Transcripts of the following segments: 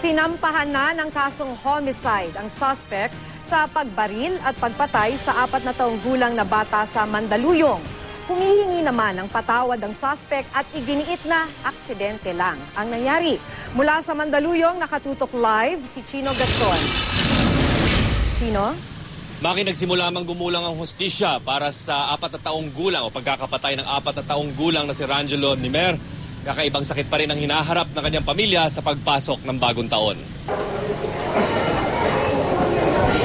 Sinampahan na ng kasong homicide ang suspect sa pagbaril at pagpatay sa 4 na taong gulang na bata sa Mandaluyong. Humihingi naman ng patawad ang suspect at iginiit na aksidente lang ang nangyari. Mula sa Mandaluyong, nakatutok live si Chino Gaston. Chino? Maki, nagsimula mang gumulang ang hustisya para sa 4 na taong gulang o pagkakapatay ng 4 na taong gulang na si Rangelo Nimer. Kakaibang sakit pa rin ang hinaharap ng kanyang pamilya sa pagpasok ng bagong taon.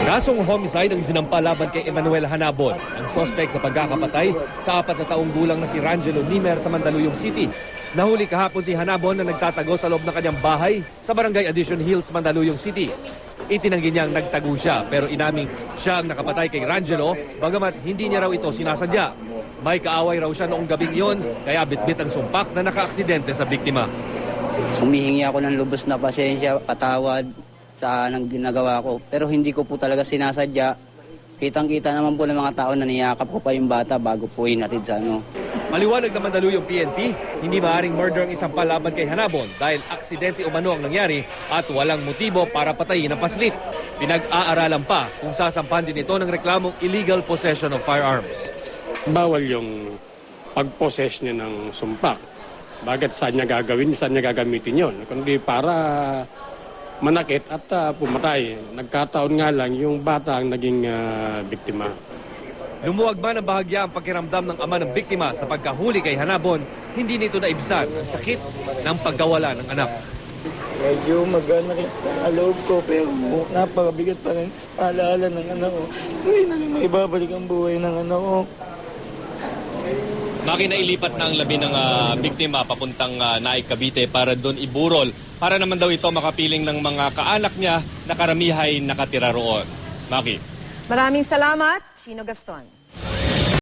Kasong homicide ang isinampa laban kay Emmanuel Hanabon, ang suspect sa pagkakapatay sa 4 na taong gulang na si Rangelo Nimer sa Mandaluyong City. Nahuli kahapon si Hanabon na nagtatago sa loob ng kanyang bahay sa Barangay Addition Hills, Mandaluyong City. Itinanggi niyang nagtago siya pero inaming siya ang nakapatay kay Rangelo bagamat hindi niya raw ito sinasadya. May kaaway raw siya noong gabing iyon kaya bitbit ang sumpak na nakaaksidente sa biktima. Humihingi ako ng lubos na pasensya, patawad sa anong ginagawa ko. Pero hindi ko po talaga sinasadya. Kitang-kita naman po ng mga tao na niyakap ko pa yung bata bago po hinatid sa ano. Maliwanag na Mandaluyong PNP, hindi maaaring murder ang isang palaban kay Hanabon dahil aksidente umano ang nangyari at walang motibo para patayin ang paslit. Pinag-aaralan pa kung sasampan din ito ng reklamong illegal possession of firearms. Bawal yung pag-possess niya ng sumpak. Bakit saan niya gagawin, saan niya gagamitin yun? Kundi para manakit at pumatay. Nagkataon nga lang yung bata ang naging biktima. Lumuwag man ang bahagya ang pakiramdam ng ama ng biktima sa pagkahuli kay Hanabon, hindi nito naibisan ang sakit ng pagkawala ng anak. Medyo magana rin sa loob ko pero napakabigat pa rin alaala ng anak ko. Hindi na rin maibabalik ang buhay ng anak ko. Maki, nailipat na ang labi ng biktima papuntang Naik, Cavite para doon iburol. Para naman daw ito makapiling ng mga kaanak niya na karamihay nakatira roon. Maki. Maraming salamat, Chino Gaston.